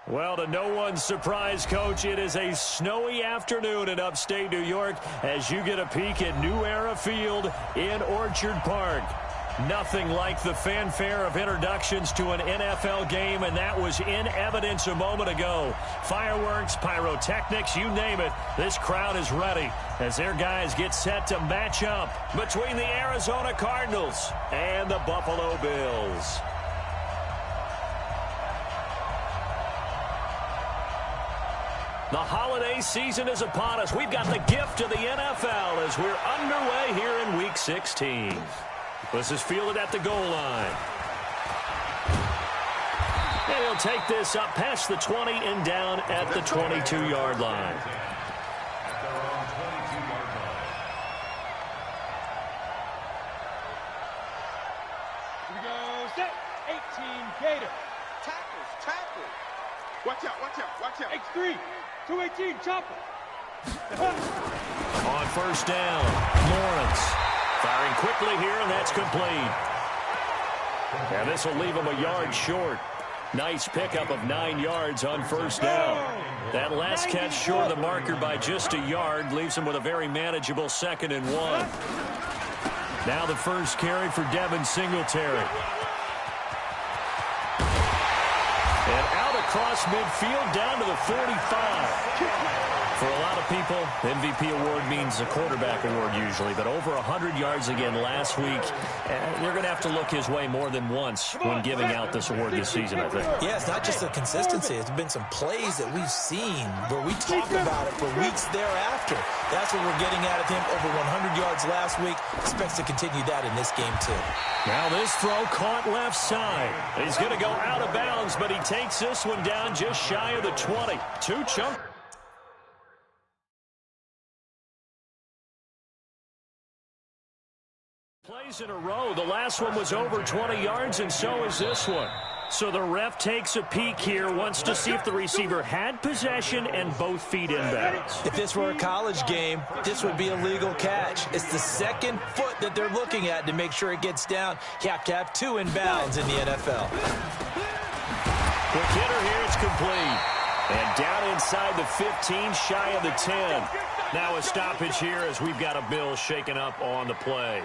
Well, to no one's surprise, Coach, it is a snowy afternoon in upstate New York as you get a peek at New Era Field in Orchard Park. Nothing like the fanfare of introductions to an NFL game, and that was in evidence a moment ago. Fireworks, pyrotechnics, you name it, this crowd is ready as their guys get set to match up between the Arizona Cardinals and the Buffalo Bills. The holiday season is upon us. We've got the gift of the NFL as we're underway here in Week 16. This is fielded at the goal line. And he'll take this up past the 20 and down at the 22-yard line. Here we go, set, 18, Gator. Tackles. Watch out. X3, 218, chopper. On first down, Lawrence. Firing quickly here, and that's complete. And this will leave him a yard short. Nice pickup of 9 yards on first down. That last catch short of the marker by just a yard leaves him with a very manageable 2nd and 1. Now the first carry for Devin Singletary. And out across midfield down to the 45. For a lot of people, MVP award means a quarterback award usually, but over 100 yards again last week. They're going to have to look his way more than once when giving out this award this season, I think. Yeah, it's not just the consistency. It's been some plays that we've seen where we talk about it for weeks thereafter. That's what we're getting out of him. Over 100 yards last week. Expects to continue that in this game, too. Now this throw caught left side. He's going to go out of bounds, but he takes this one down just shy of the 20. 2 chunk. Plays in a row. The last one was over 20 yards, and so is this one. So the ref takes a peek here, wants to see if the receiver had possession and both feet inbounds. If this were a college game, this would be a legal catch. It's the second foot that they're looking at to make sure it gets down. You have to have 2 inbounds in the NFL. Quick hitter here, it's complete. And down inside the 15, shy of the 10. Now a stoppage here as we've got a Bill shaken up on the play.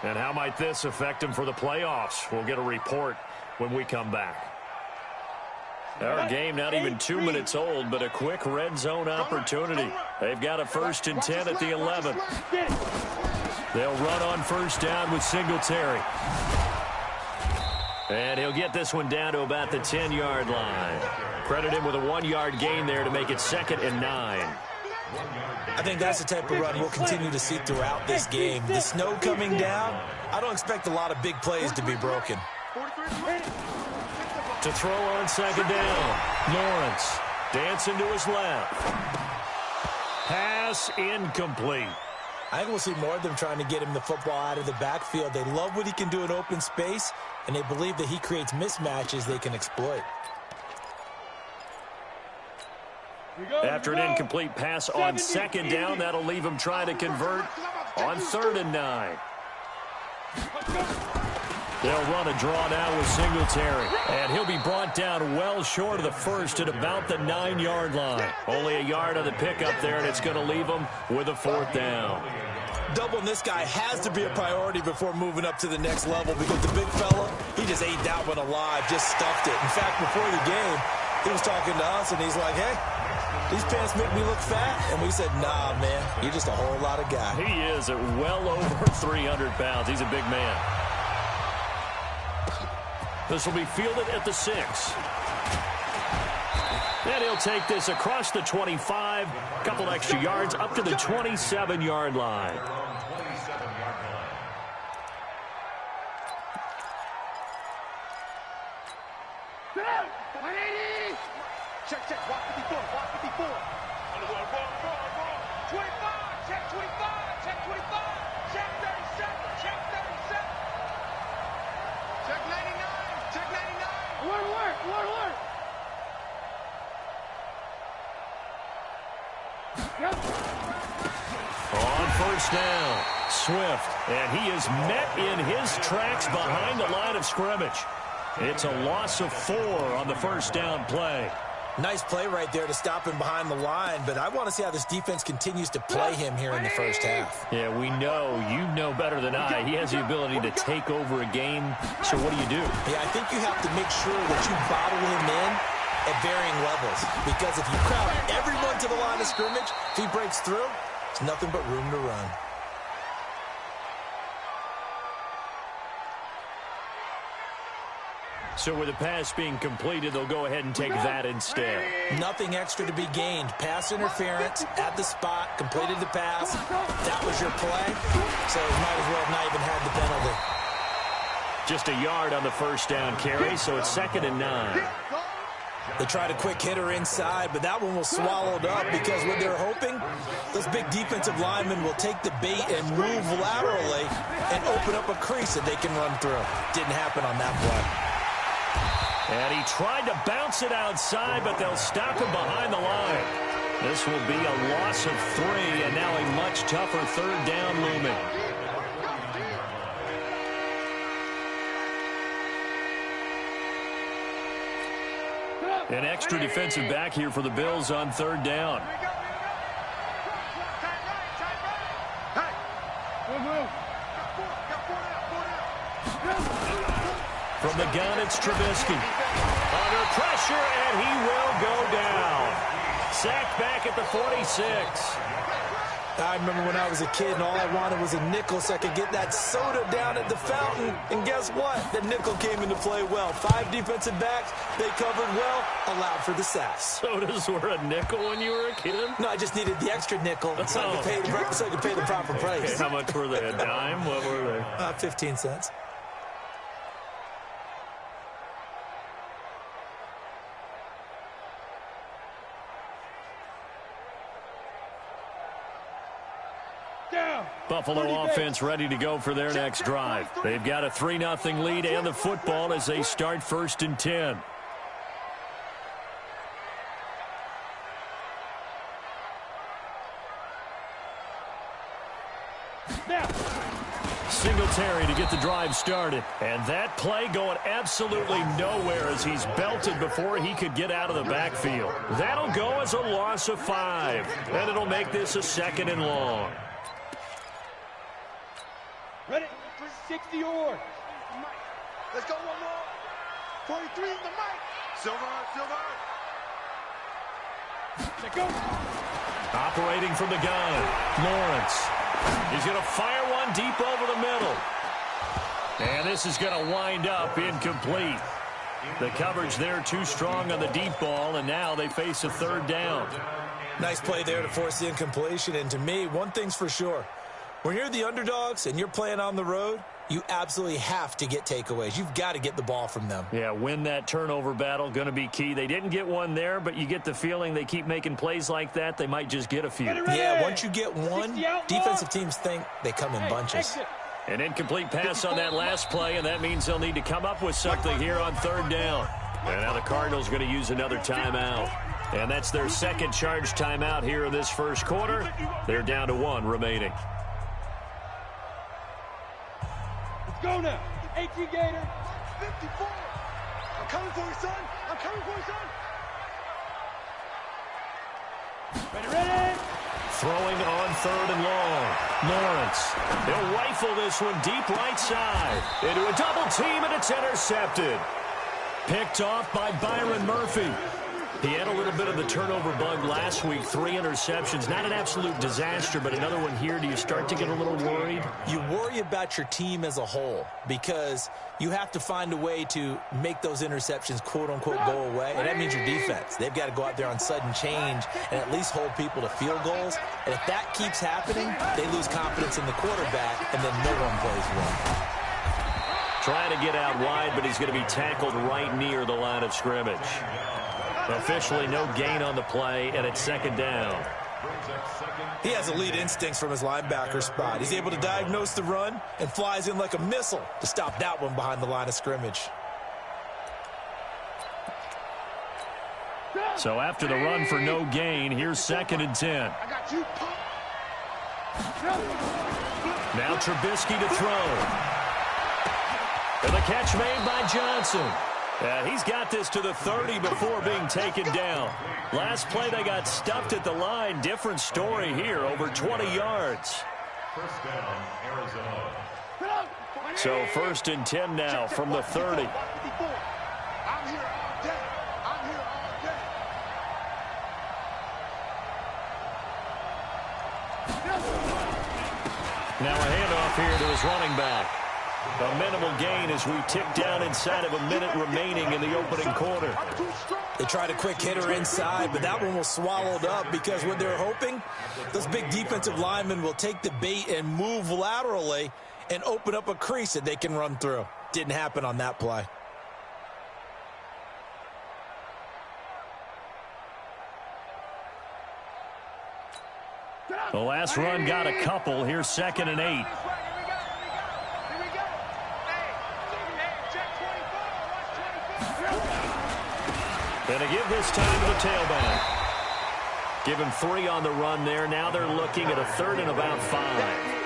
And how might this affect him for the playoffs? We'll get a report when we come back. Our game not even 2 minutes old, but a quick red zone opportunity. They've got a 1st and 10 at the 11. They'll run on first down with Singletary. And he'll get this one down to about the 10-yard line. Credit him with a 1-yard gain there to make it 2nd and 9. I think that's the type of run we'll continue to see throughout this game. The snow coming down, I don't expect a lot of big plays to be broken. To throw on 2nd down, Lawrence dancing to his left. Pass incomplete. I think we'll see more of them trying to get him the football out of the backfield. They love what he can do in open space, and they believe that he creates mismatches they can exploit. After an incomplete pass on 2nd down, that'll leave him trying to convert on 3rd and 9. They'll run a draw now with Singletary, and he'll be brought down well short of the 1st at about the 9-yard line. Only a yard on the pickup there, and it's going to leave him with a 4th down. Doubling this guy has to be a priority before moving up to the next level because the big fella, he just ate that one alive, just stuffed it. In fact, before the game, he was talking to us, and he's like, hey, these pants make me look fat. And we said, nah, man, you're just a whole lot of guy. He is at well over 300 pounds. He's a big man. This will be fielded at the 6. And he'll take this across the 25, a couple extra yards up to the 27-yard line. Check, walk 54. 25, check 25, check 25, check 37, check 37. Check 99, check 99. Alert. On first down, Swift, and he is met in his tracks behind the line of scrimmage. It's a loss of 4 on the first down play. Nice play right there to stop him behind the line, but I want to see how this defense continues to play him here in the first half. Yeah, we know. You know better than I. He has the ability to take over a game, so what do you do? Yeah, I think you have to make sure that you bottle him in at varying levels, because if you crowd everyone to the line of scrimmage, if he breaks through, there's nothing but room to run. So with the pass being completed, they'll go ahead and take that instead. Nothing extra to be gained. Pass interference at the spot, completed the pass. That was your play, so you might as well have not even had the penalty. Just a yard on the first down carry, so it's 2nd and 9. They tried a quick hitter inside, but that one was swallowed up because what they're hoping, those big defensive linemen will take the bait and move laterally and open up a crease that they can run through. Didn't happen on that play. And he tried to bounce it outside, but they'll stop him behind the line. This will be a loss of 3, and now a much tougher 3rd down looming. An extra defensive back here for the Bills on 3rd down. From the gun, it's Trubisky. Under pressure, and he will go down. Sacked back at the 46. I remember when I was a kid and all I wanted was a nickel so I could get that soda down at the fountain. And guess what? The nickel came into play well. 5 defensive backs, they covered well, allowed for the sacks. Sodas were a nickel when you were a kid? No, I just needed the extra nickel so I could pay the proper price. Okay, how much were they? A dime? What were they? 15 cents. Buffalo offense ready to go for their next drive. They've got a 3-0 lead and the football as they start 1st and 10. Singletary to get the drive started. And that play going absolutely nowhere as he's belted before he could get out of the backfield. That'll go as a loss of 5. And it'll make this a 2nd and long. Ready? 60 or. Let's go one more. 43 is the mic. Silver. Let's go. Operating from the gun, Lawrence. He's going to fire one deep over the middle. And this is going to wind up incomplete. The coverage there too strong on the deep ball, and now they face a 3rd down. Nice play there to force the incompletion. And to me, one thing's for sure. When you're the underdogs and you're playing on the road, you absolutely have to get takeaways. You've got to get the ball from them. Yeah, win that turnover battle, going to be key. They didn't get one there, but you get the feeling they keep making plays like that, they might just get a few. Yeah, once you get one, defensive teams think they come in bunches. An incomplete pass on that last play, and that means they'll need to come up with something here on 3rd down. And now the Cardinals going to use another timeout. And that's their 2nd charge timeout here in this 1st quarter. They're down to 1 remaining. Go now. 18 Gator. 54. I'm coming for you, son. I'm coming for you, son. Ready. Throwing on 3rd and long. Lawrence. He'll rifle this one deep right side. Into a double team, and it's intercepted. Picked off by Byron Murphy. He had a little bit of the turnover bug last week. 3 interceptions. Not an absolute disaster, but another one here. Do you start to get a little worried? You worry about your team as a whole because you have to find a way to make those interceptions, quote-unquote, go away. And that means your defense. They've got to go out there on sudden change and at least hold people to field goals. And if that keeps happening, they lose confidence in the quarterback, and then no one plays well. Trying to get out wide, but he's going to be tackled right near the line of scrimmage. Officially no gain on the play, and it's 2nd down. He has elite instincts from his linebacker spot. He's able to diagnose the run and flies in like a missile to stop that one behind the line of scrimmage. So after the run for no gain, here's 2nd and 10. I got you. Now Trubisky to throw. And the catch made by Johnson. And he's got this to the 30 before being taken down. Last play, they got stuffed at the line. Different story here, over 20 yards. First down, Arizona. So 1st and 10 now from the 30. I'm here all day. I'm here all day. Now a handoff here to his running back. A minimal gain as we tick down inside of a minute remaining in the opening quarter. They tried a quick hitter inside, but that one was swallowed up because what they're hoping, those big defensive linemen will take the bait and move laterally and open up a crease that they can run through. Didn't happen on that play. The last run got a couple. Here's 2nd and 8. Gonna give this time to the tailback. Give him 3 on the run there. Now they're looking at a 3rd and about 5.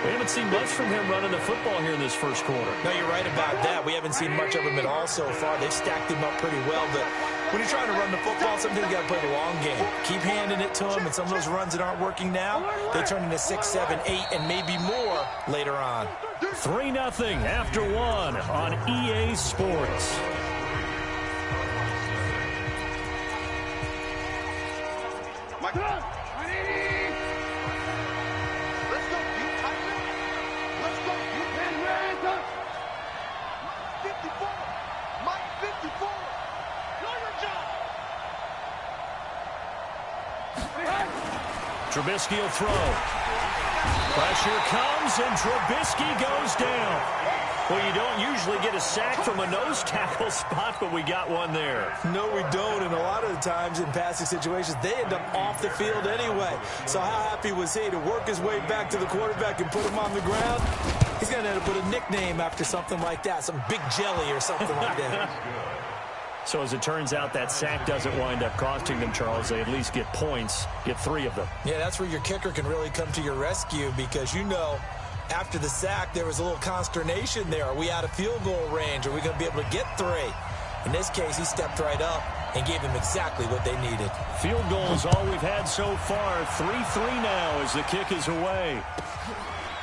We haven't seen much from him running the football here in this first quarter. No, you're right about that. We haven't seen much of him at all so far. They've stacked him up pretty well, but when you're trying to run the football, sometimes you got to play the long game. Keep handing it to him, and some of those runs that aren't working now, they turn into 6, 7, 8, and maybe more later on. 3-0 after 1 on EA Sports. Trubisky will throw. Pressure comes, and Trubisky goes down. Well, you don't usually get a sack from a nose tackle spot, but we got one there. No, we don't, and a lot of the times in passing situations, they end up off the field anyway. So how happy was he to work his way back to the quarterback and put him on the ground? He's going to end up with a nickname after something like that, some Big Jelly or something like that. So as it turns out, that sack doesn't wind up costing them, Charles. They at least get points, get 3 of them. Yeah, that's where your kicker can really come to your rescue because, you know, after the sack, there was a little consternation there. Are we out of field goal range? Are we going to be able to get 3? In this case, he stepped right up and gave them exactly what they needed. Field goals all we've had so far. 3-3 now as the kick is away.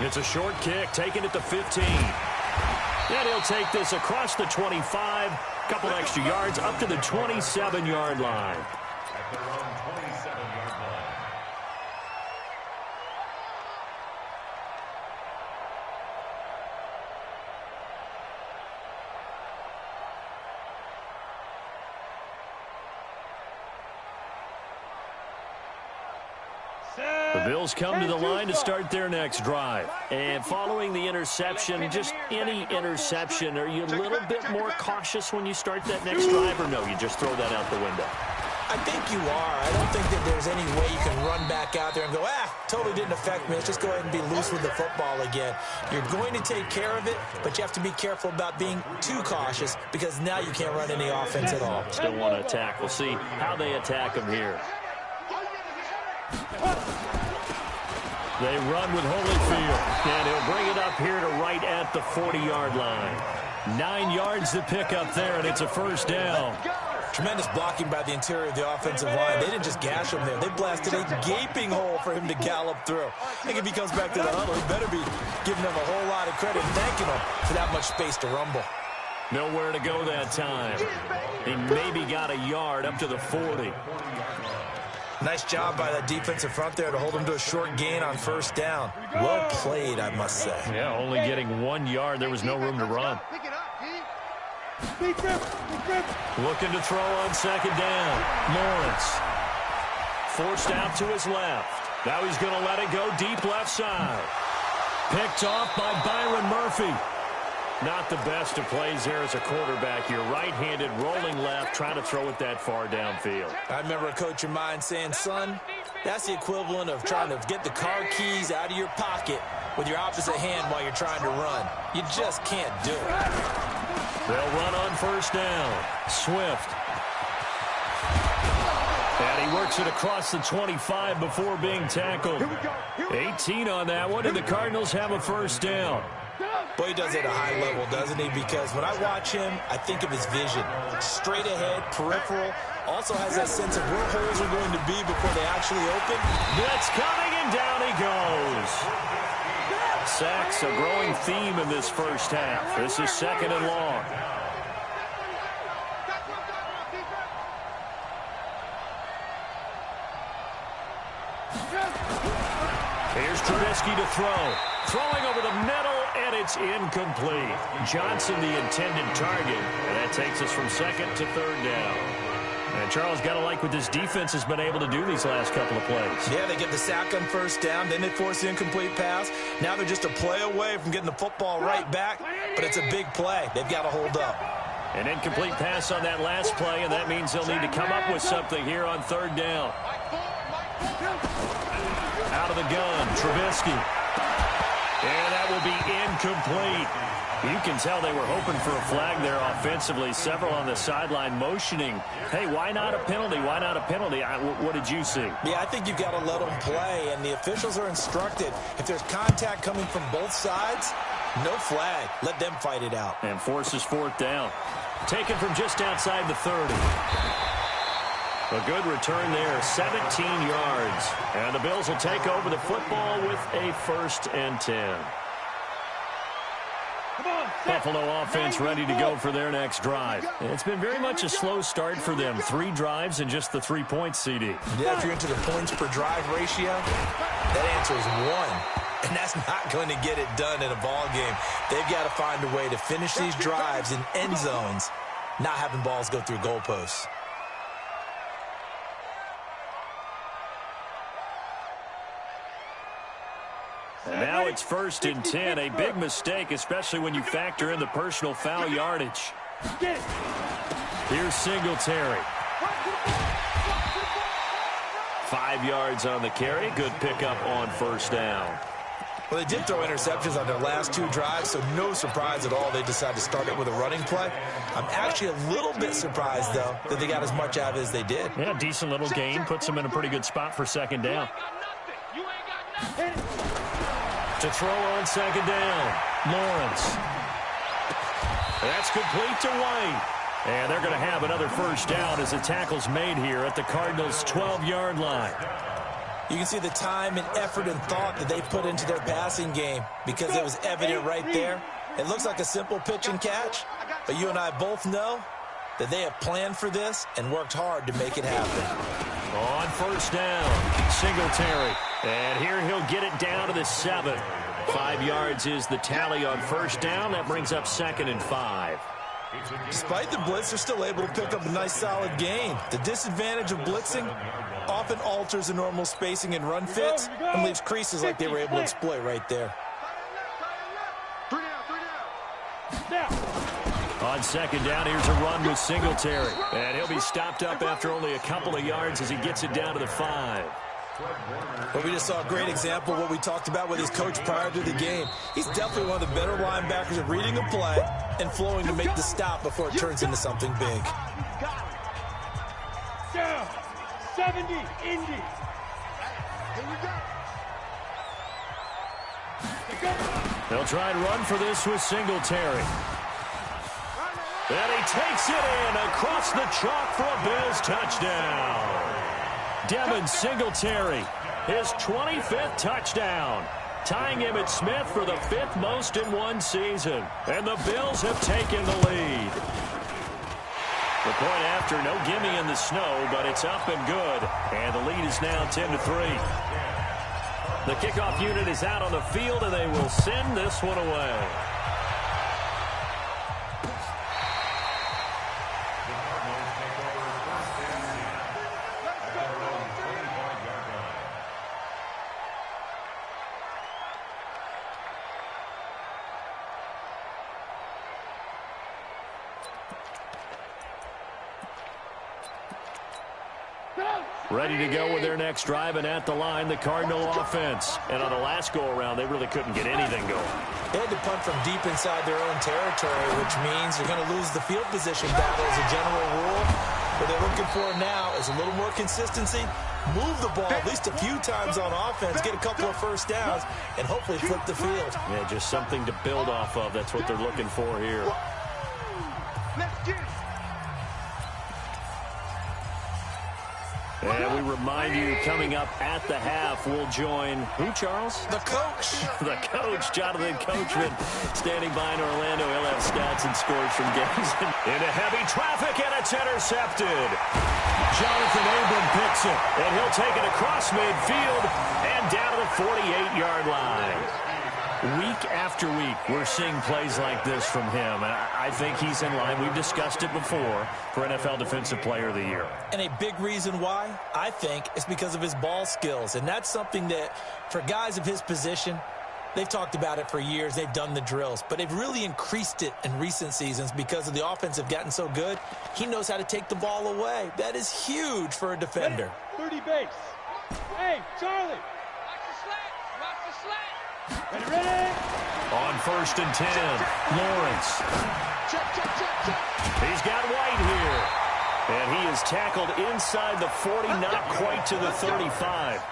It's a short kick, taken at the 15. And he'll take this across the 25. Couple extra yards up to the 27-yard line. At their own 27-yard line. The Bills come to the line to start their next drive. And following the interception, just any interception, are you a little bit more cautious when you start that next drive, or no, you just throw that out the window? I think you are. I don't think that there's any way you can run back out there and go, totally didn't affect me. Let's just go ahead and be loose with the football again. You're going to take care of it, but you have to be careful about being too cautious because now you can't run any offense at all. Still want to attack. We'll see how they attack him here. They run with Holyfield, and he'll bring it up here to right at the 40-yard line. 9 yards to pick up there, and it's a first down. Tremendous blocking by the interior of the offensive line. They didn't just gash him there. They blasted a gaping hole for him to gallop through. I think if he comes back to the huddle, he better be giving them a whole lot of credit and thanking them for that much space to rumble. Nowhere to go that time. He maybe got a yard up to the 40. Nice job by that defensive front there to hold him to a short gain on first down. Well played, I must say. Yeah, only getting 1 yard. There was no room to run. Looking to throw on second down. Lawrence. Forced out to his left. Now he's going to let it go deep left side. Picked off by Byron Murphy. Not the best of plays there as a quarterback. You're right-handed, rolling left, trying to throw it that far downfield. I remember a coach of mine saying, son, that's the equivalent of trying to get the car keys out of your pocket with your opposite hand while you're trying to run. You just can't do it. They'll run on first down. Swift. And he works it across the 25 before being tackled. 18 on that one, and the Cardinals have a first down. Boy, he does it at a high level, doesn't he? Because when I watch him, I think of his vision. Straight ahead, peripheral. Also has that sense of where holes are going to be before they actually open. Blitz coming, and down he goes. Sacks, a growing theme in this first half. This is 2nd and long. Here's Trubisky to throw. Throwing over the middle, and it's incomplete. Johnson, the intended target. And that takes us from 2nd to 3rd down. And Charles, got to like what this defense has been able to do these last couple of plays. Yeah, they get the sack on 1st down, then they force the incomplete pass. Now they're just a play away from getting the football right back, but it's a big play. They've got to hold up. An incomplete pass on that last play, and that means they'll need to come up with something here on 3rd down. Out of the gun, Trubisky. And that will be incomplete. You can tell they were hoping for a flag there offensively. Several on the sideline motioning, hey, why not a penalty? Why not a penalty? What did you see? Yeah, I think you've got to let them play, and the officials are instructed. If there's contact coming from both sides, no flag. Let them fight it out. And forces 4th down. Taken from just outside the 30. A good return there, 17 yards. And the Bills will take over the football with a 1st and 10. Buffalo offense ready to go for their next drive. It's been very much a slow start for them. 3 drives and just the 3 points, CD. Yeah, if you're into the points per drive ratio, that answer is 1. And that's not going to get it done in a ball game. They've got to find a way to finish these drives in end zones, not having balls go through goalposts. And now it's 1st and 10. A big mistake, especially when you factor in the personal foul yardage. Here's Singletary. 5 yards on the carry. Good pickup on 1st down. Well, they did throw interceptions on their last 2 drives, so no surprise at all they decided to start it with a running play. I'm actually a little bit surprised, though, that they got as much out of it as they did. Yeah, decent little gain. Puts them in a pretty good spot for 2nd down. To throw on 2nd down, Lawrence. That's complete to White. And they're going to have another 1st down as the tackle's made here at the Cardinals' 12-yard line. You can see the time and effort and thought that they put into their passing game because it was evident right there. It looks like a simple pitch and catch, but you and I both know that they have planned for this and worked hard to make it happen. On 1st down, Singletary. And here he'll get it down to the 7. 5 yards is the tally on 1st down. That brings up 2nd and 5. Despite the blitz, they're still able to pick up a nice solid gain. The disadvantage of blitzing often alters the normal spacing and run fits and leaves creases like they were able to exploit right there. On 2nd down, here's a run with Singletary. And he'll be stopped up after only a couple of yards as he gets it down to the 5. Well, we just saw a great example of what we talked about with his coach prior to the game. He's definitely one of the better linebackers at reading a play and flowing to make the stop before it turns into something big. Down, 70, Indy. They'll try and run for this with Singletary. And he takes it in across the chalk for a Bills touchdown. Devin Singletary, his 25th touchdown, tying Emmitt Smith for the 5th most in one season. And the Bills have taken the lead. The point after, no gimme in the snow, but it's up and good. And the lead is now 10-3. The kickoff unit is out on the field, and they will send this one away. Ready to go with their next drive, and at the line, the Cardinal offense. And on the last go-around, they really couldn't get anything going. They had to punt from deep inside their own territory, which means they're going to lose the field position battle as a general rule. What they're looking for now is a little more consistency, move the ball at least a few times on offense, get a couple of first downs, and hopefully flip the field. Yeah, just something to build off of. That's what they're looking for here. Let's get it. And we remind you, coming up at the half, we'll join who, Charles? The coach. The coach, Jonathan Coachman, standing by in Orlando. He'll have stats and scores from games. Into heavy traffic, and it's intercepted. Jonathan Abram picks it, and he'll take it across midfield and down to the 48-yard line. Week after week, we're seeing plays like this from him, and I think he's in line. We've discussed it before for NFL Defensive Player of the Year. And a big reason why, I think, is because of his ball skills. And that's something that, for guys of his position, they've talked about it for years. They've done the drills. But they've really increased it in recent seasons because of the offense have gotten so good. He knows how to take the ball away. That is huge for a defender. 30 base. Hey, Charlie. Ready, ready. On 1st and 10, Lawrence. He's got White here. And he is tackled inside the 40, not quite to the 35.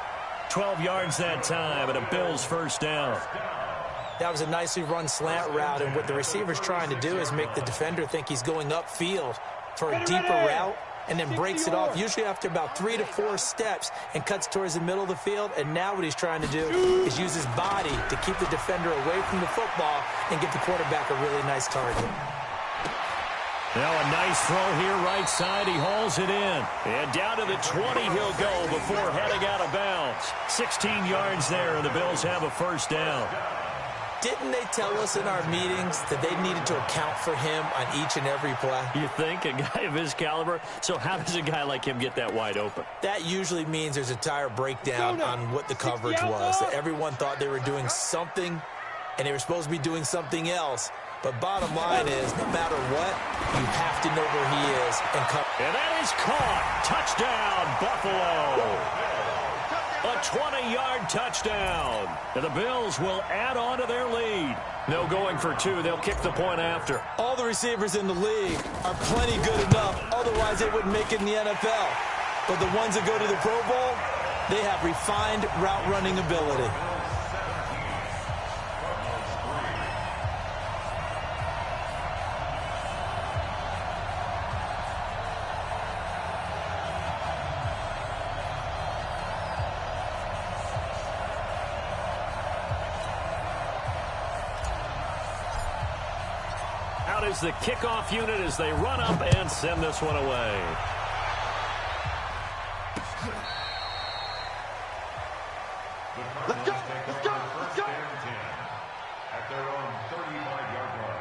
12 yards that time, and a Bills first down. That was a nicely run slant route, and what the receiver's trying to do is make the defender think he's going upfield for a deeper route, and then breaks it off, usually after about 3 to 4 steps, and cuts towards the middle of the field. And now what he's trying to do is use his body to keep the defender away from the football and get the quarterback a really nice target. Now a nice throw here right side. He hauls it in. And down to the 20 he'll go before heading out of bounds. 16 yards there, and the Bills have a first down. Didn't they tell us in our meetings that they needed to account for him on each and every play? You think? A guy of his caliber? So how does a guy like him get that wide open? That usually means there's a tire breakdown on what the coverage was. That everyone thought they were doing something, and they were supposed to be doing something else. But bottom line is, no matter what, you have to know where he is and cover. And that is caught. Touchdown, Buffalo. A 20-yard touchdown. And the Bills will add on to their lead. No going for 2. They'll kick the point after. All the receivers in the league are plenty good enough. Otherwise, they wouldn't make it in the NFL. But the ones that go to the Pro Bowl, they have refined route running ability. Out is the kickoff unit as they run up and send this one away. Let's go, let's go, let's go. At their own 35-yard line.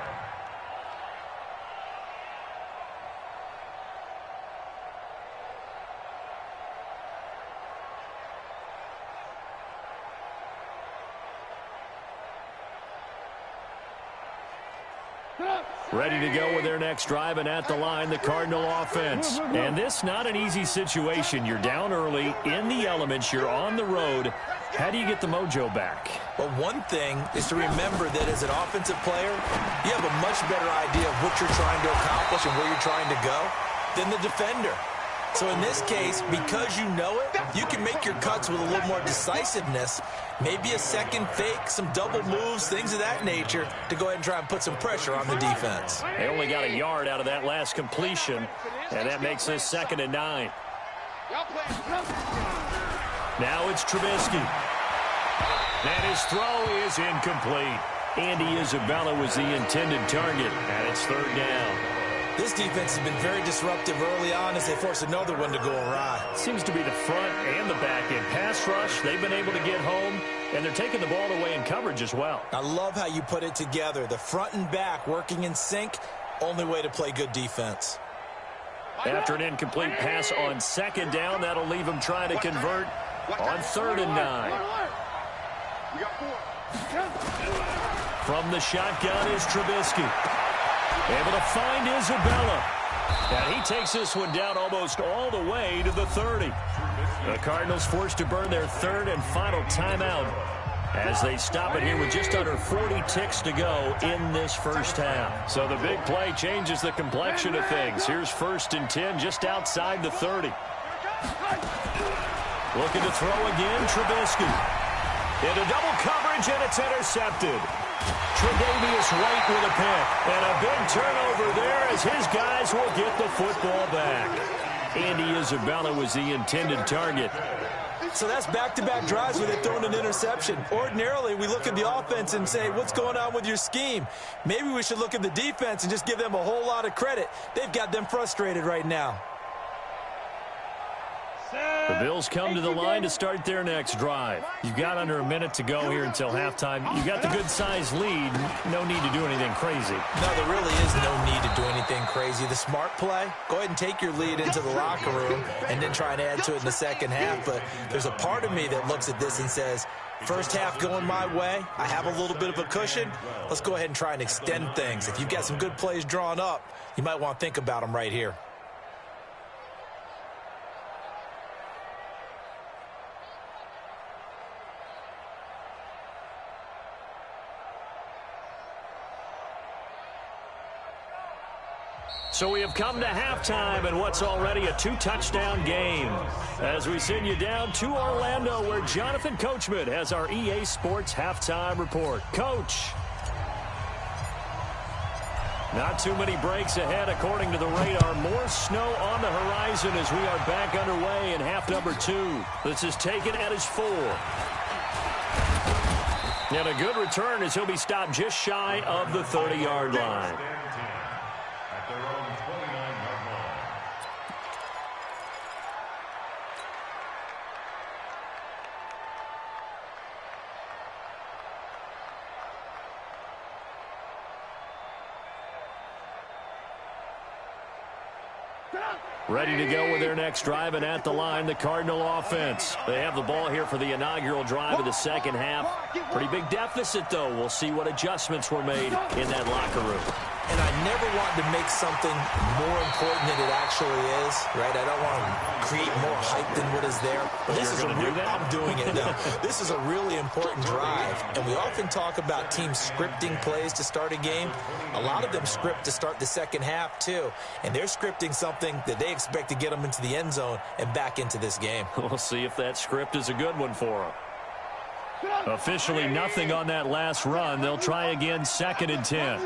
Ready to go with their next drive, and at the line, the Cardinal offense. And this not an easy situation. You're down early, in the elements, you're on the road. How do you get the mojo back? Well, one thing is to remember that as an offensive player, you have a much better idea of what you're trying to accomplish and where you're trying to go than the defender. So in this case, because you know it, you can make your cuts with a little more decisiveness, maybe a second fake, some double moves, things of that nature, to go ahead and try and put some pressure on the defense. They only got a yard out of that last completion, and that makes this 2nd and 9. Now it's Trubisky. And his throw is incomplete. Andy Isabella was the intended target, and it's 3rd down. This defense has been very disruptive early on as they force another one to go awry. Seems to be the front and the back end. Pass rush, they've been able to get home, and they're taking the ball away in coverage as well. I love how you put it together. The front and back working in sync, only way to play good defense. After an incomplete pass on 2nd down, that'll leave them trying to convert on 3rd and 9. From the shotgun is Trubisky. Able to find Isabella. And he takes this one down almost all the way to the 30. The Cardinals forced to burn their 3rd and final timeout. as they stop it here with just under 40 ticks to go in this first half. So the big play changes the complexion of things. Here's 1st and 10 just outside the 30. Looking to throw again, Trubisky. Into double coverage, and it's intercepted. Tre'Davious White with a pick. And a big turnover there as his guys will get the football back. Andy Isabella was the intended target. So that's back-to-back drives where they've thrown an interception. Ordinarily, we look at the offense and say, what's going on with your scheme? Maybe we should look at the defense and just give them a whole lot of credit. They've got them frustrated right now. The Bills come to the line to start their next drive. You've got under a minute to go here until halftime. You've got the good-sized lead. No need to do anything crazy. No, there really is no need to do anything crazy. The smart play, go ahead and take your lead into the locker room and then try and add to it in the second half. But there's a part of me that looks at this and says, first half going my way, I have a little bit of a cushion. Let's go ahead and try and extend things. If you've got some good plays drawn up, you might want to think about them right here. So we have come to halftime in what's already a 2-touchdown game. As we send you down to Orlando, where Jonathan Coachman has our EA Sports halftime report. Coach. Not too many breaks ahead according to the radar. More snow on the horizon as we are back underway in half number 2. This is taken at his 4. And a good return as he'll be stopped just shy of the 30-yard line. Ready to go with their next drive, and at the line, the Cardinal offense. They have the ball here for the inaugural drive of the second half. Pretty big deficit, though. We'll see what adjustments were made in that locker room. And I never want to make something more important than it actually is, right? I don't want to create more hype than what is there. But this is I'm doing it now. This is a really important drive. And we often talk about teams scripting plays to start a game. A lot of them script to start the second half, too. And they're scripting something that they expect to get them into the end zone and back into this game. We'll see if that script is a good one for them. Officially nothing on that last run. They'll try again, 2nd and 10.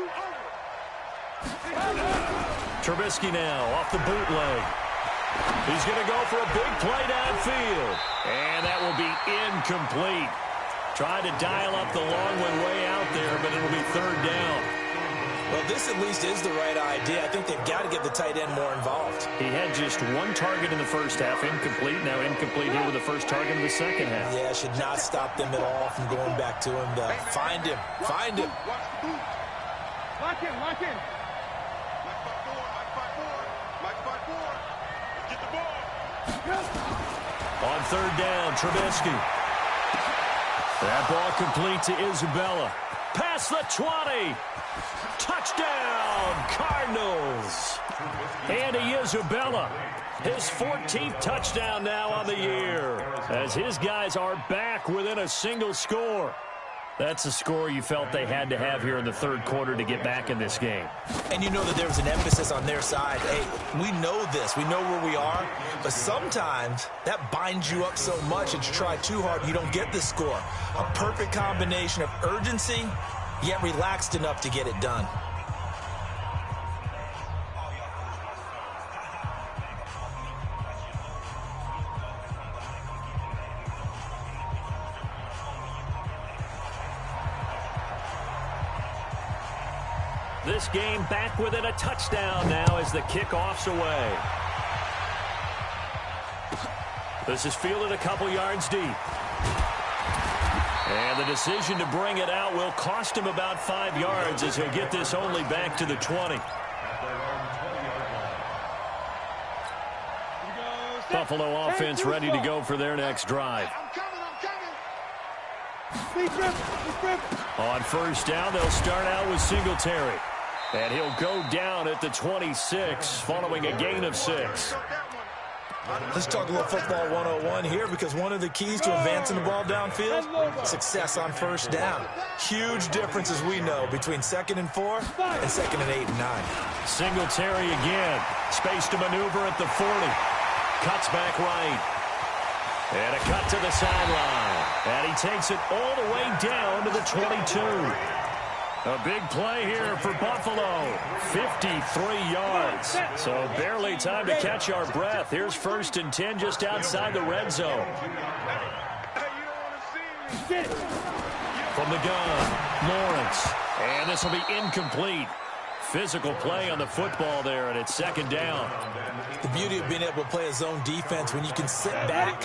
Trubisky now off the bootleg. He's going to go for a big play downfield. And that will be incomplete. Tried to dial up the long one way out there, but it'll be 3rd down. Well, this at least is the right idea. I think they've got to get the tight end more involved. He had just 1 target in the first half, incomplete. Now incomplete here with the first target in the second half. Yeah, should not stop them at all from going back to him. Find him. Find him. Lock in, lock in. On 3rd down, Trubisky. That ball complete to Isabella. Past the 20. Touchdown, Cardinals. Andy Isabella, his 14th touchdown now on the year, as his guys are back within a single score. That's a score you felt they had to have here in the 3rd quarter to get back in this game. And you know that there was an emphasis on their side. Hey, we know this. We know where we are. But sometimes that binds you up so much that you try too hard, you don't get the score. A perfect combination of urgency, yet relaxed enough to get it done. This game back within a touchdown now as the kickoff's away. This is fielded a couple yards deep. And the decision to bring it out will cost him about 5 yards as he'll get this only back to the 20. Buffalo offense ready to go for their next drive. On 1st down, they'll start out with Singletary. And he'll go down at the 26 following a gain of 6. Let's talk a little football 101 here, because one of the keys to advancing the ball downfield, success on first down. Huge difference, as we know, between 2nd and 4 and 2nd and 8 and 9. Singletary again. Space to maneuver at the 40. Cuts back right. And a cut to the sideline. And he takes it all the way down to the 22. A big play here for Buffalo. 53 yards. So barely time to catch our breath. Here's 1st and 10 just outside the red zone. From the gun, Lawrence. And this will be incomplete. Physical play on the football there, and it's 2nd down. The beauty of being able to play a zone defense when you can sit back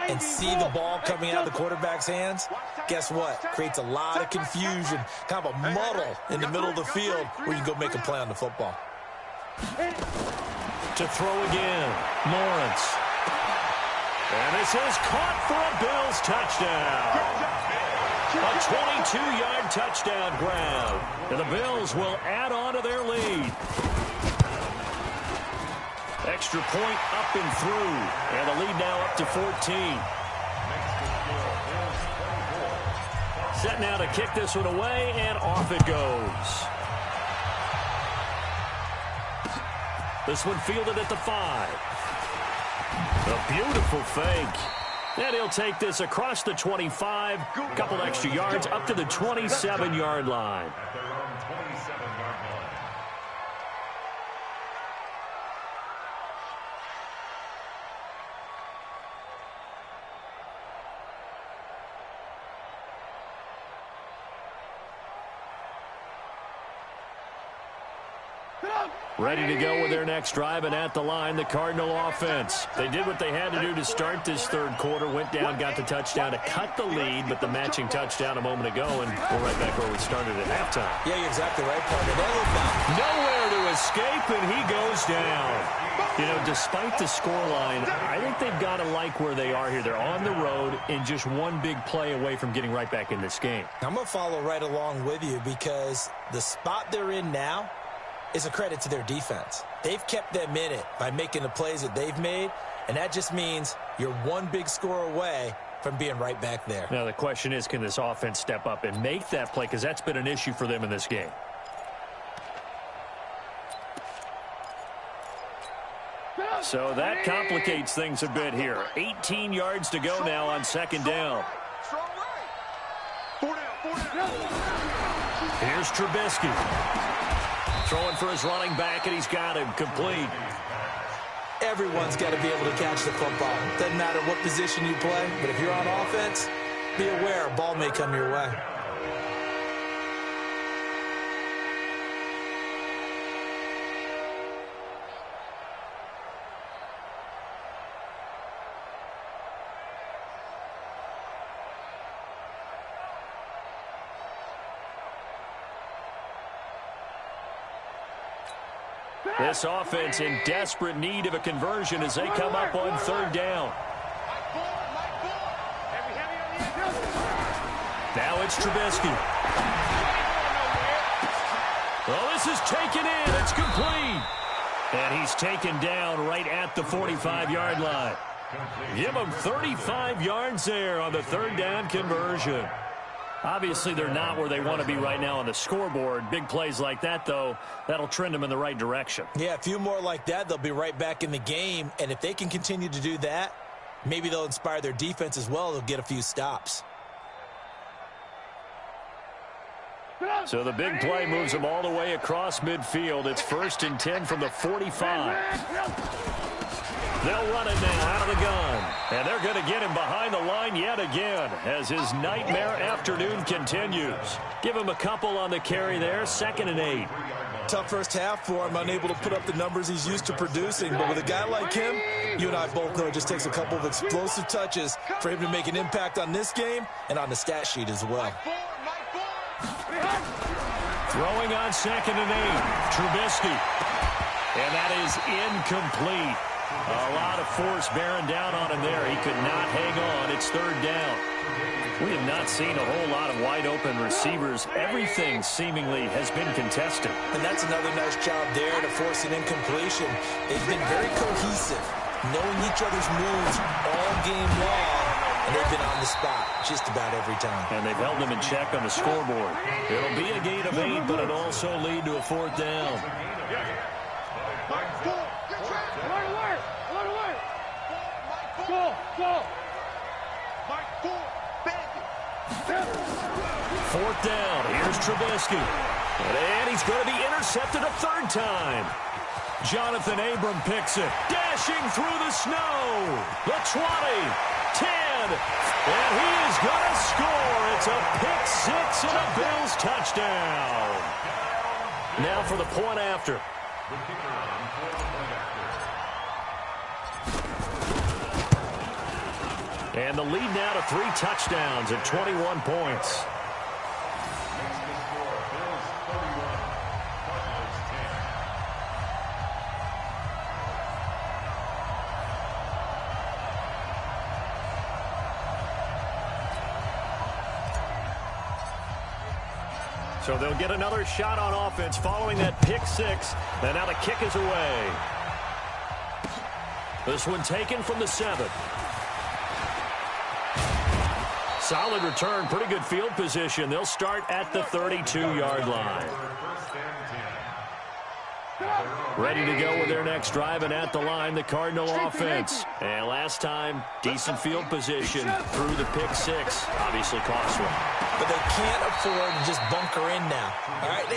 and see the ball coming out of the quarterback's hands, guess what? Creates a lot of confusion, kind of a muddle in the middle of the field where you can go make a play on the football. To throw again, Lawrence. And this is caught for a Bills touchdown. A 22-yard touchdown grab. And the Bills will add on to their lead. Extra point up and through. And the lead now up to 14. Set now to kick this one away, and off it goes. This one fielded at the 5. A beautiful fake. And he'll take this across the 25. A couple extra yards up to the 27-yard line. Ready to go with their next drive, and at the line, the Cardinal offense. They did what they had to do to start this 3rd quarter, went down, got the touchdown to cut the lead, but the matching touchdown a moment ago, and we're right back where we started at halftime. Yeah, you're exactly right, partner. Nowhere to escape, and he goes down. You know, despite the scoreline, I think they've got to like where they are here. They're on the road and just one big play away from getting right back in this game. I'm going to follow right along with you, because the spot they're in now is a credit to their defense. They've kept them in it by making the plays that they've made, and that just means you're one big score away from being right back there. Now the question is, can this offense step up and make that play, because that's been an issue for them in this game. So that complicates things a bit here. 18 yards to go now on 2nd down. Here's Trubisky. Throwing for his running back, and he's got him complete. Everyone's got to be able to catch the football. Doesn't matter what position you play, but if you're on offense, be aware a ball may come your way. This offense in desperate need of a conversion as they come up on 3rd down. Now it's Trubisky. Well, this is taken in. It's complete. And he's taken down right at the 45-yard line. Give him 35 yards there on the 3rd down conversion. Obviously, they're not where they want to be right now on the scoreboard. Big plays like that, though, that'll trend them in the right direction. Yeah, a few more like that, they'll be right back in the game. And if they can continue to do that, maybe they'll inspire their defense as well. They'll get a few stops. So the big play moves them all the way across midfield. It's 1st and 10 from the 45. They'll run it now out of the gun. And they're going to get him behind the line yet again as his nightmare afternoon continues. Give him a couple on the carry there, 2nd and 8. Tough first half for him, unable to put up the numbers he's used to producing. But with a guy like him, you and I both know it just takes a couple of explosive touches for him to make an impact on this game and on the stat sheet as well. Throwing on 2nd and 8, Trubisky. And that is incomplete. A lot of force bearing down on him there. He could not hang on. It's 3rd down. We have not seen a whole lot of wide-open receivers. Everything seemingly has been contested. And that's another nice job there to force an incompletion. They've been very cohesive knowing each other's moves all game long, and they've been on the spot just about every time. And they've held them in check on the scoreboard. It'll be a gain of 8, but it'll also lead to a 4th down. Go. 4th down. Here's Trubisky. And he's going to be intercepted a 3rd time. Jonathan Abram picks it. Dashing through the snow. The 20. 10. And he is going to score. It's a pick 6 and a Bills touchdown. Now for the point after. And the lead now to 3 touchdowns and 21 points. So they'll get another shot on offense following that pick 6. And now the kick is away. This one taken from the 7. Solid return, pretty good field position. They'll start at the 32-yard line. Ready to go with their next drive, and at the line, the Cardinal offense. And last time, decent field position through the pick 6. Obviously cost one. But they can't afford to just bunker in now. All right,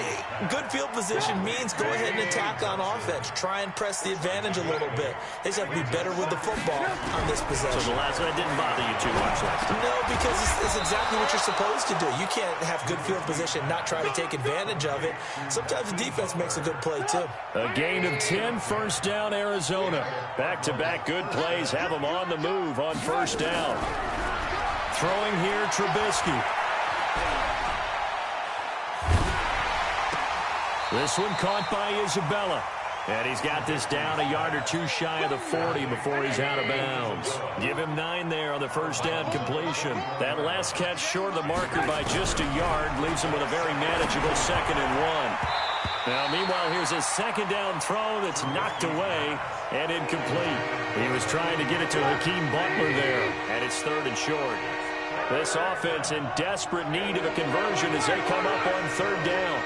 good field position means go ahead and attack on offense. Try and press the advantage a little bit. They just have to be better with the football on this possession. So the last one didn't bother you too much last time? No, because it's exactly what you're supposed to do. You can't have good field position, not try to take advantage of it. Sometimes the defense makes a good play, too. A gain of 10, 1st down, Arizona. Back-to-back good plays have them on the move on 1st down. Throwing here, Trubisky. This one caught by Isabella. And he's got this down a yard or 2 shy of the 40 before he's out of bounds. Give him 9 there on the 1st down completion. That last catch short of the marker by just a yard leaves him with a very manageable 2nd and 1. Now, meanwhile, here's a 2nd down throw that's knocked away and incomplete. He was trying to get it to Hakeem Butler there, and it's 3rd and short. This offense in desperate need of a conversion as they come up on 3rd down.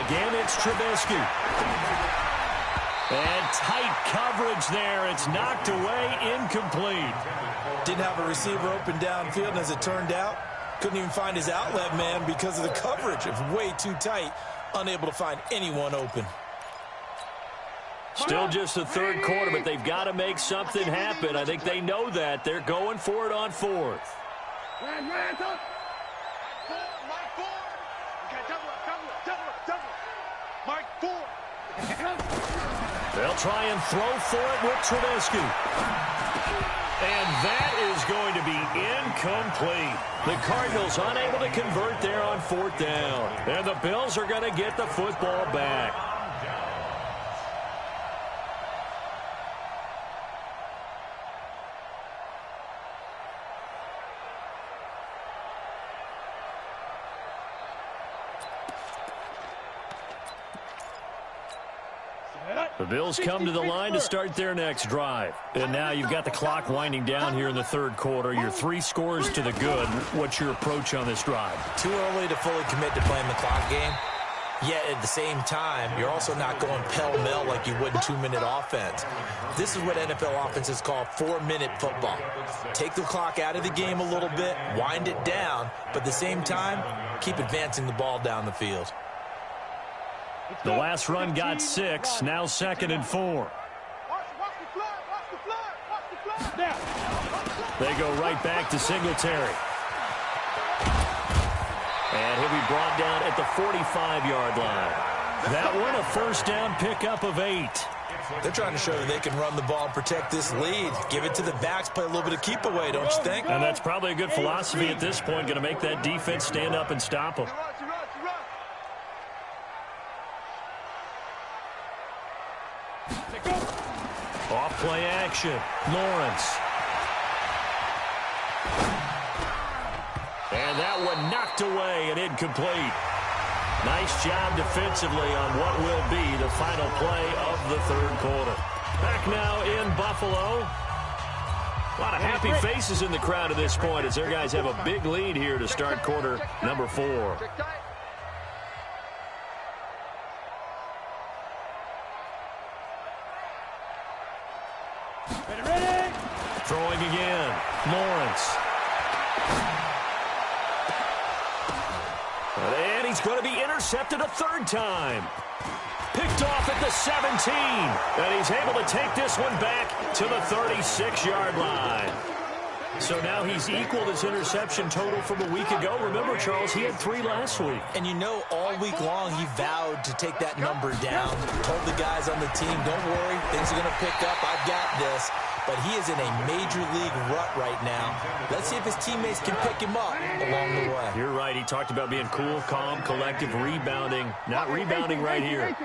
Again, it's Trubisky. And tight coverage there. It's knocked away, incomplete. Didn't have a receiver open downfield, and as it turned out, couldn't even find his outlet man because of the coverage. It was way too tight, unable to find anyone open. Still just the 3rd quarter, but they've got to make something happen. I think they know that. They're going for it on 4th. They'll try and throw for it with Trubisky. And that is going to be incomplete. The Cardinals unable to convert there on 4th down. And the Bills are going to get the football back. The Bills come to the line to start their next drive. And now you've got the clock winding down here in the 3rd quarter. You're 3 scores to the good. What's your approach on this drive? Too early to fully commit to playing the clock game. Yet at the same time, you're also not going pell-mell like you would in 2-minute offense. This is what NFL offenses call 4-minute football. Take the clock out of the game a little bit, wind it down, but at the same time, keep advancing the ball down the field. The last run got 6, now 2nd and 4. They go right back to Singletary. And he'll be brought down at the 45-yard line. That one a 1st down pickup of 8. They're trying to show that they can run the ball and protect this lead. Give it to the backs, play a little bit of keep away, don't you think? And that's probably a good philosophy at this point, going to make that defense stand up and stop them. Off play action. Lawrence. And that one knocked away and incomplete. Nice job defensively on what will be the final play of the third quarter. Back now in Buffalo. A lot of happy faces in the crowd at this point as their guys have a big lead here to start quarter number 4. Ready? Throwing again. Lawrence. And he's going to be intercepted a third time. Picked off at the 17. And he's able to take this one back to the 36-yard line. So now he's equaled his interception total from a week ago. Remember, Charles, he had 3 last week. And you know, all week long, he vowed to take that number down. Told the guys on the team, don't worry, things are going to pick up. I've got this. But he is in a major league rut right now. Let's see if his teammates can pick him up along the way. You're right. He talked about being cool, calm, collective, rebounding. Not rebounding right here.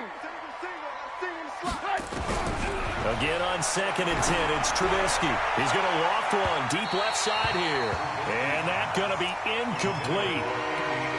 Again on 2nd and 10, it's Trubisky. He's going to loft one deep left side here. And that's going to be incomplete.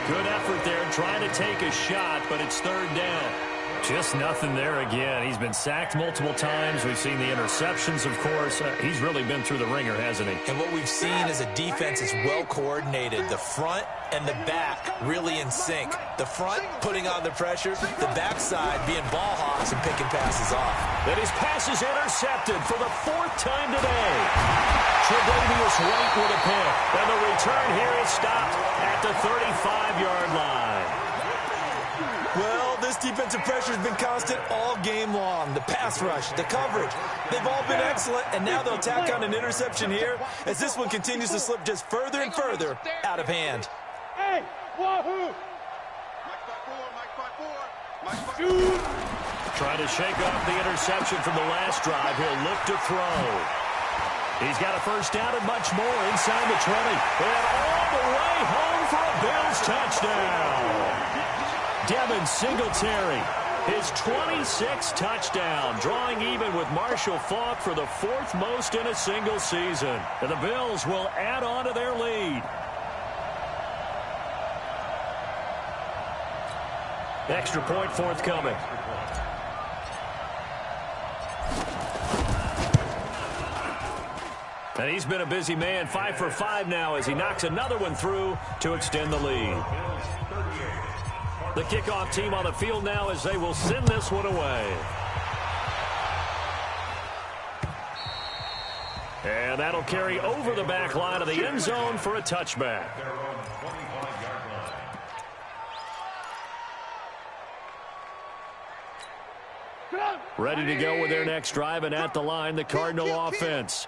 Good effort there trying to take a shot, but it's third down. Just nothing there again. He's been sacked multiple times. We've seen the interceptions, of course. He's really been through the ringer, hasn't he? And what we've seen is a defense that's well coordinated. The front and the back really in sync. The front putting on the pressure, the backside being ball hawks and picking passes off. And his pass is intercepted for the 4th time today. Tre'Davious White with a pick. And the return here is stopped at the 35-yard line. Well, this defensive pressure has been constant all game long. The pass rush, the coverage, they've all been excellent, and now they'll tack on an interception here as this one continues to slip just further and further out of hand. Hey, wahoo! Trying to shake off the interception from the last drive. He'll look to throw. He's got a first down and much more inside the 20. And all the way home for a Bills touchdown. Devin Singletary, his 26th touchdown, drawing even with Marshall Faulk for the 4th most in a single season. And the Bills will add on to their lead. Extra point forthcoming. And he's been a busy man, 5 for 5 now as he knocks another one through to extend the lead. The kickoff team on the field now as they will send this one away. And that'll carry over the back line of the end zone for a touchback. Ready to go with their next drive, and at the line, the Cardinal offense.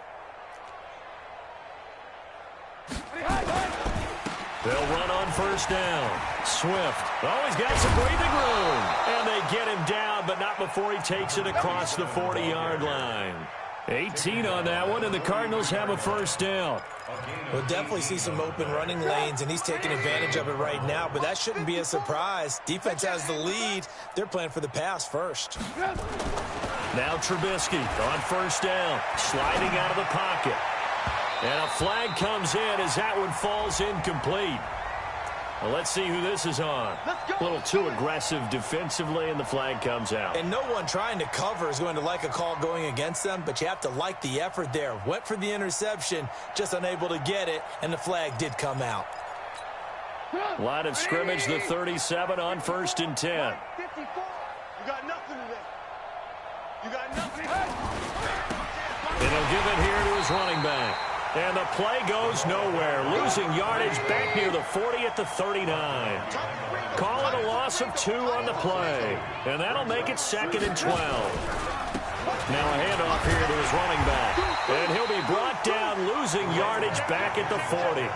They'll run on first down. Swift. Oh, he's got some breathing room. And they get him down, but not before he takes it across the 40-yard line. 18 on that one, and the Cardinals have a first down. We'll definitely see some open running lanes, and he's taking advantage of it right now, but that shouldn't be a surprise. Defense has the lead. They're playing for the pass first. Now Trubisky on first down, sliding out of the pocket. And a flag comes in as that one falls incomplete. Well, let's see who this is on. A little too aggressive defensively, and the flag comes out. And no one trying to cover is going to like a call going against them, but you have to like the effort there. Went for the interception, just unable to get it, and the flag did come out. Line of scrimmage, the 37 on 1st and 10. 54. You got nothing today. You got nothing. And he'll give it here to his running back. And the play goes nowhere. Losing yardage back near the 40 at the 39. Call it a loss of 2 on the play. And that'll make it 2nd and 12. Now a handoff here to his running back. And he'll be brought down, losing yardage back at the 40.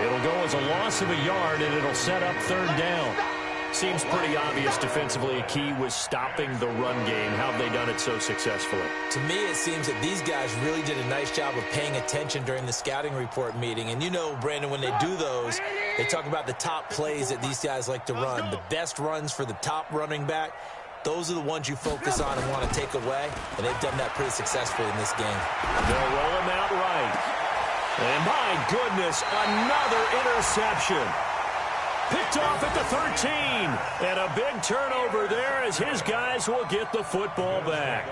It'll go as a loss of a yard, and it'll set up third down. Seems pretty obvious defensively. A key was stopping the run game. How have they done it so successfully? To me, it seems that these guys really did a nice job of paying attention during the scouting report meeting. And you know, Brandon, when they do those, they talk about the top plays that these guys like to run. The best runs for the top running back, those are the ones you focus on and want to take away. And they've done that pretty successfully in this game. They'll roll him out right. And my goodness, another interception. Picked off at the 13. And a big turnover there as his guys will get the football back.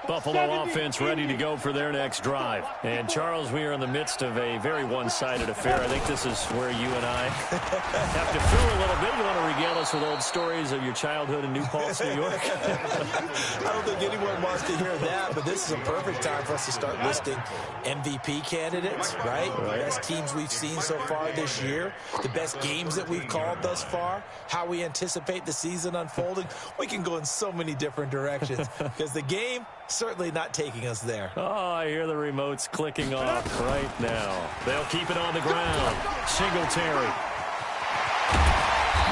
Buffalo offense ready to go for their next drive. And, Charles, we are in the midst of a very one-sided affair. I think this is where you and I have to fill a little bit. You want to regale us with old stories of your childhood in New Paltz, New York? I don't think anyone wants to hear that, but this is a perfect time for us to start listing MVP candidates, right? The best teams we've seen so far this year, the best games that we've called thus far, how we anticipate the season unfolding. We can go in so many different directions because the game certainly not taking us there. Oh, I hear the remotes clicking off right now. They'll keep it on the ground. Singletary.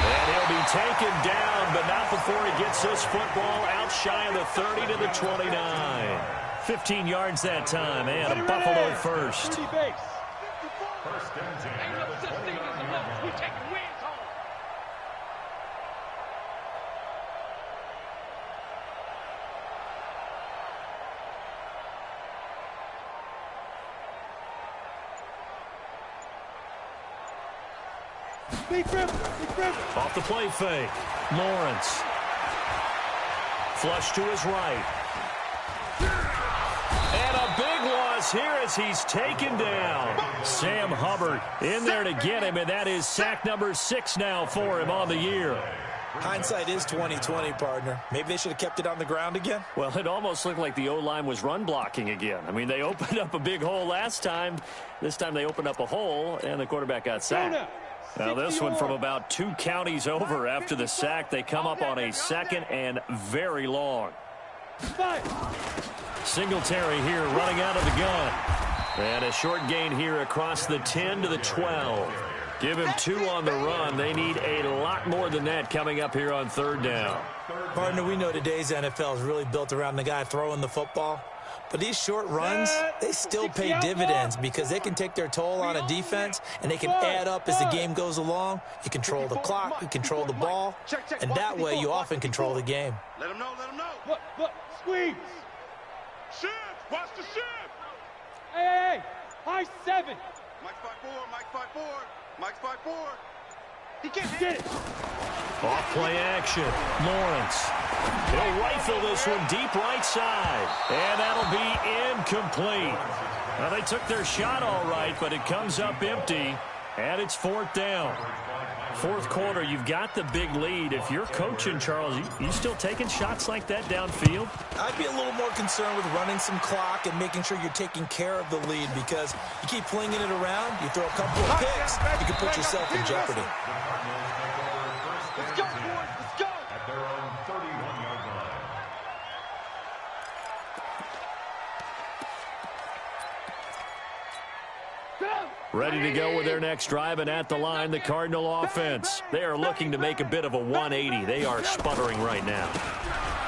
And he'll be taken down, but not before he gets this football out shy of the 30 to the 29. 15 yards that time, and a Buffalo first. First and 10. Off the play fake. Lawrence. Flush to his right. And a big loss here as he's taken down. Sam Hubbard in there to get him, and that is sack number 6 now for him on the year. Hindsight is 20/20, partner. Maybe they should have kept it on the ground again. Well, it almost looked like the O-line was run blocking again. I mean, they opened up a big hole last time. This time they opened up a hole, and the quarterback got sacked. Now this one from about 2 counties over after the sack. They come up on a 2nd and very long. Singletary here running out of the gun. And a short gain here across the 10 to the 12. Give him 2 on the run. They need a lot more than that coming up here on 3rd down. Partner, we know today's NFL is really built around the guy throwing the football. But these short runs, they still pay dividends because they can take their toll on a defense, and they can add up as the game goes along. You control the clock, you control the ball, and that way you often control the game. Let him know, let him know. Look, squeeze. Shift, watch the shift. Hey, high 7. Mike 5-4, Mike 5-4, Mike 5-4. He can't get it. Off play action. Lawrence. He'll rifle this one deep right side. And that'll be incomplete. Now, they took their shot all right, but it comes up empty. And it's 4th down. 4th quarter, you've got the big lead. If you're coaching, Charles, you still taking shots like that downfield? I'd be a little more concerned with running some clock and making sure you're taking care of the lead because you keep flinging it around, you throw a couple of picks, you can put yourself in jeopardy. Let's go, boys. Let's go. At their own 31-yard line. Ready to go with their next drive, and at the line, the Cardinal offense. They are looking to make a bit of a 180. They are sputtering right now.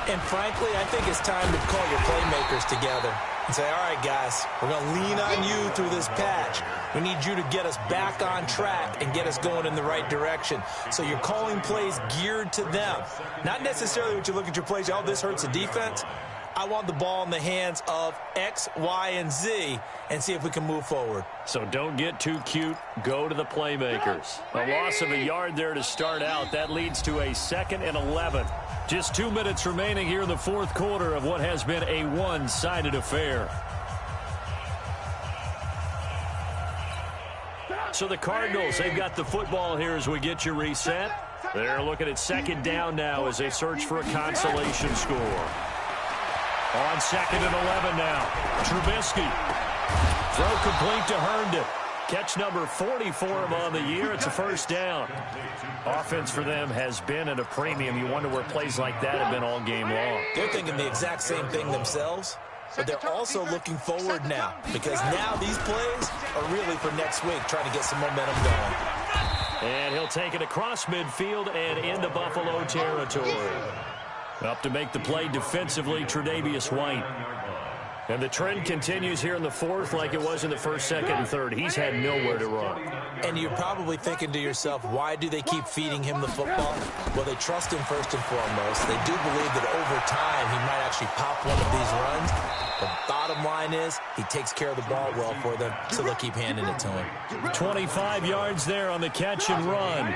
And frankly, I think it's time to call your playmakers together and say, all right, guys, we're going to lean on you through this patch. We need you to get us back on track and get us going in the right direction. So you're calling plays geared to them. Not necessarily what you look at your plays, oh, this hurts the defense. I want the ball in the hands of X, Y, and Z and see if we can move forward. So don't get too cute. Go to the playmakers. A loss of a yard there to start out. That leads to a 2nd and 11. Just 2 minutes remaining here in the 4th quarter of what has been a one-sided affair. So the Cardinals, they've got the football here as we get you reset. They're looking at 2nd down now as they search for a consolation score. On 2nd and 11 now. Trubisky. Throw complete to Herndon. Catch number 40 for him on the year. It's a 1st down. Offense for them has been at a premium. You wonder where plays like that have been all game long. They're thinking the exact same thing themselves, but they're also looking forward now because now these plays are really for next week, trying to get some momentum going. And he'll take it across midfield and into Buffalo territory. Up to make the play defensively, Tre'Davious White. And the trend continues here in the fourth like it was in the first, second, and third. He's had nowhere to run. And you're probably thinking to yourself, why do they keep feeding him the football? Well, they trust him first and foremost. They do believe that over time he might actually pop one of these runs. The bottom line is he takes care of the ball well for them, so they'll keep handing it to him. 25 yards there on the catch and run.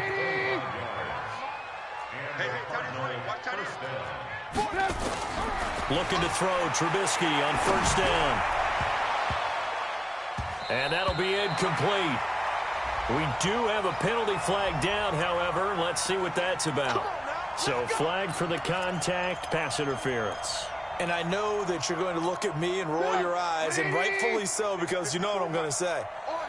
Looking to throw, Trubisky on first down. And that'll be incomplete. We do have a penalty flag down, however. Let's see what that's about. So flag for the contact, pass interference. And I know that you're going to look at me and roll your eyes, and rightfully so, because you know what I'm going to say.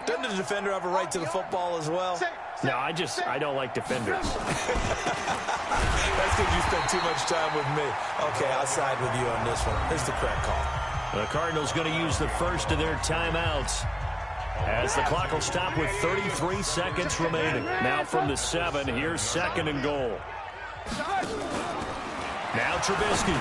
Doesn't the defender have a right to the football as well? No, I don't like defenders. That's because you spend too much time with me. Okay, I'll side with you on this one. Here's the correct call. The Cardinals going to use the first of their timeouts as the clock will stop with 33 seconds remaining. Now from the 7, here's second and goal. Now Trubisky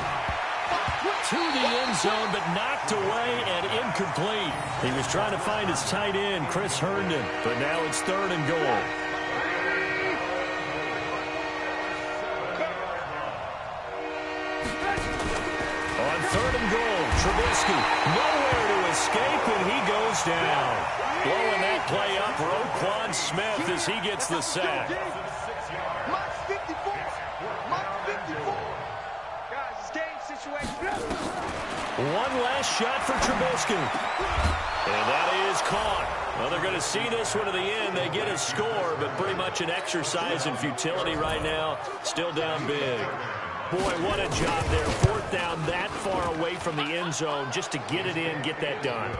to the end zone, but knocked away and incomplete. He was trying to find his tight end, Chris Herndon, but now it's third and goal. On third and goal, Trubisky nowhere to escape, and he goes down. Blowing that play up, Roquan Smith as he gets the sack. One last shot for Trubisky. And that is caught. Well, they're going to see this one to the end. They get a score, but pretty much an exercise in futility right now. Still down big. Boy, what a job there. Fourth down that far away from the end zone just to get it in, get that done.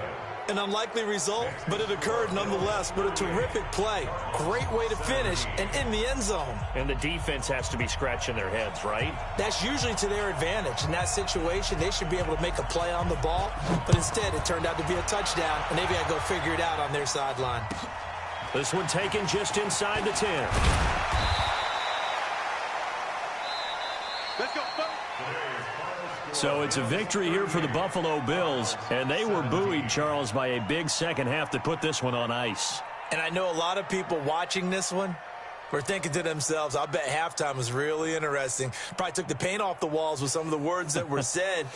An unlikely result, but it occurred nonetheless. But a terrific play. Great way to finish and in the end zone. And the defense has to be scratching their heads, right? That's usually to their advantage. In that situation, they should be able to make a play on the ball. But instead, it turned out to be a touchdown, and they've got to go figure it out on their sideline. This one taken just inside the 10. Let's go, So it's a victory here for the Buffalo Bills, and they were buoyed, Charles, by a big second half that put this one on ice. And I know a lot of people watching this one were thinking to themselves, I bet halftime was really interesting. Probably took the paint off the walls with some of the words that were said.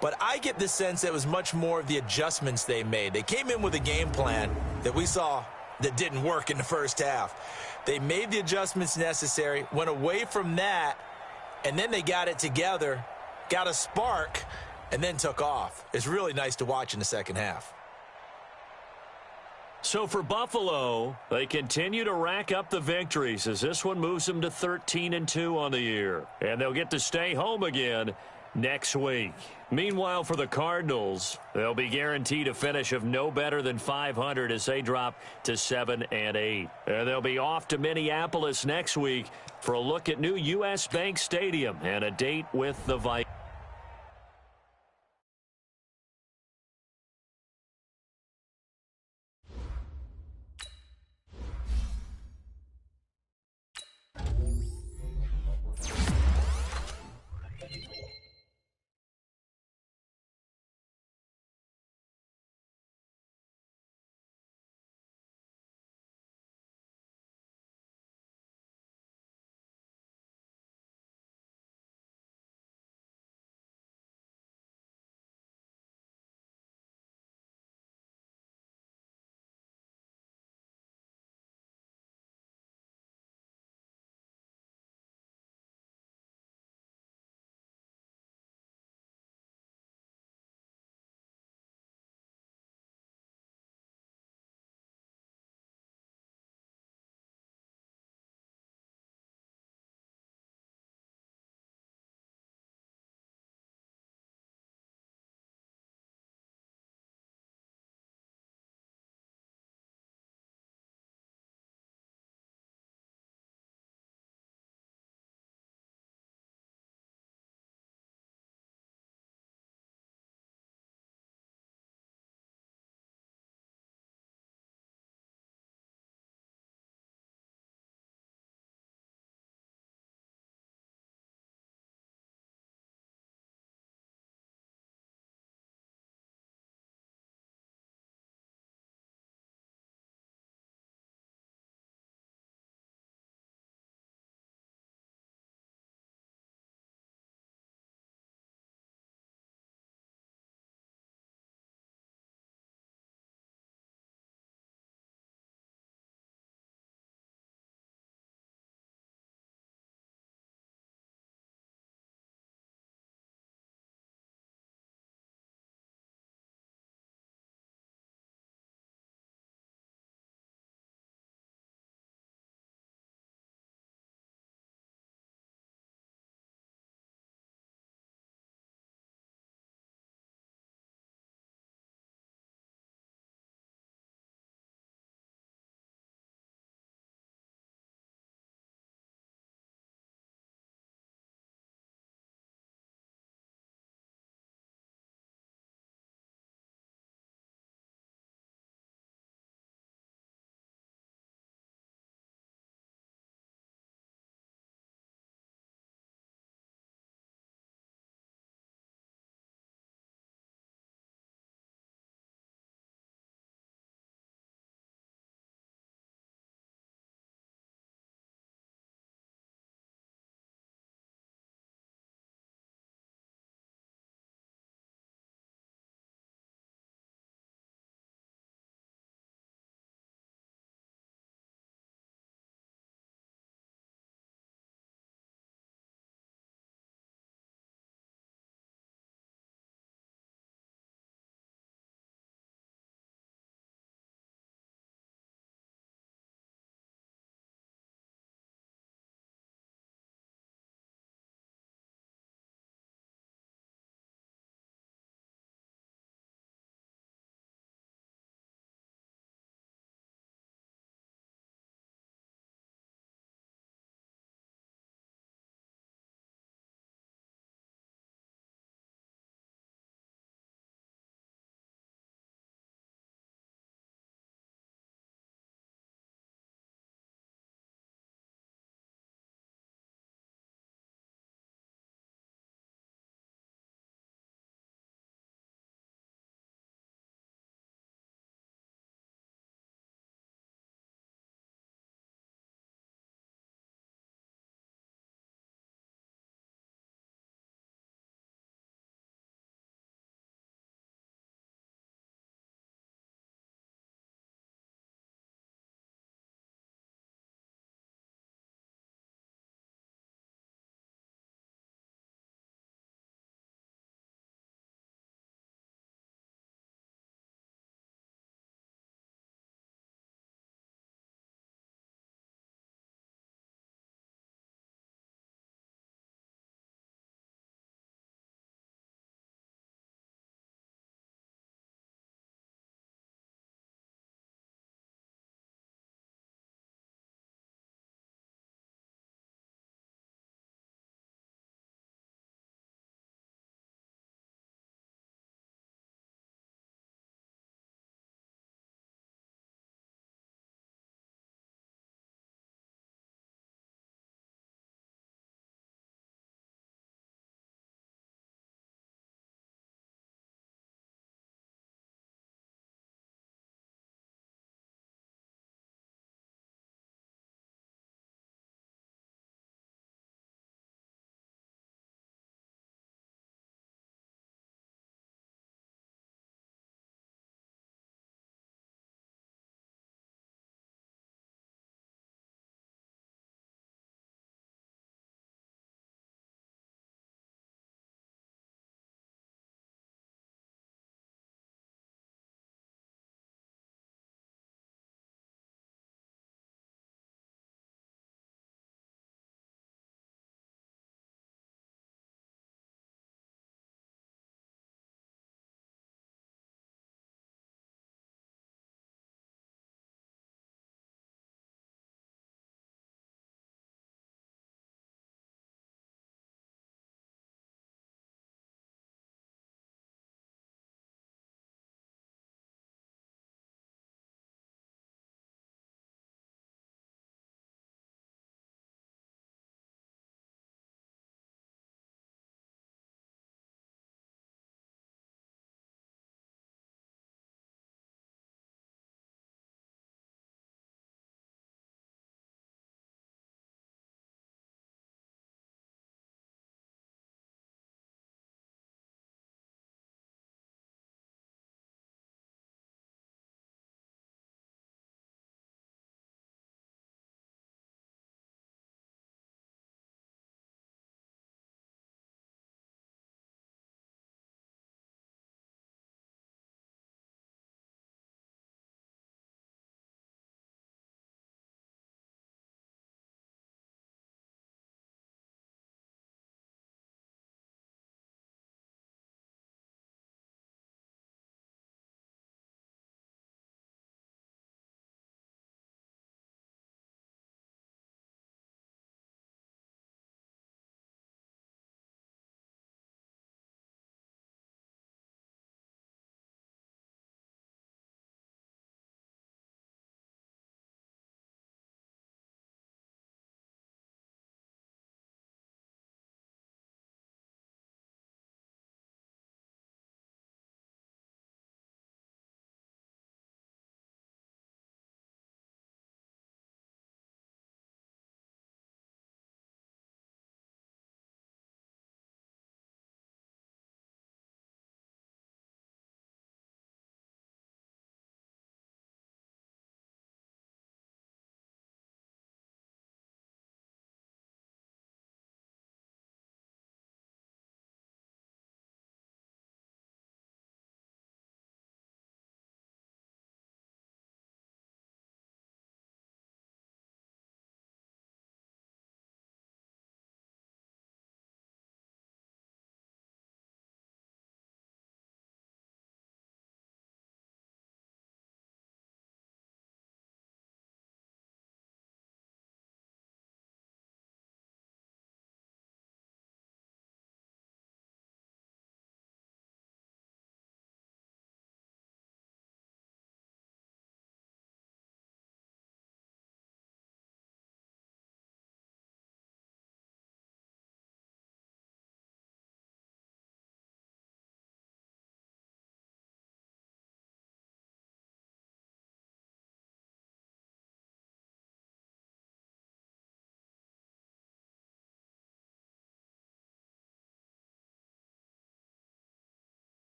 But I get the sense that it was much more of the adjustments they made. They came in with a game plan that we saw that didn't work in the first half. They made the adjustments necessary, went away from that, and then they got it together, got a spark, and then took off. It's really nice to watch in the second half. So for Buffalo, they continue to rack up the victories as this one moves them to 13-2 on the year. And they'll get to stay home again next week. Meanwhile, for the Cardinals, they'll be guaranteed a finish of no better than 500 as they drop to 7-8. And they'll be off to Minneapolis next week for a look at new U.S. Bank Stadium and a date with the Vikings.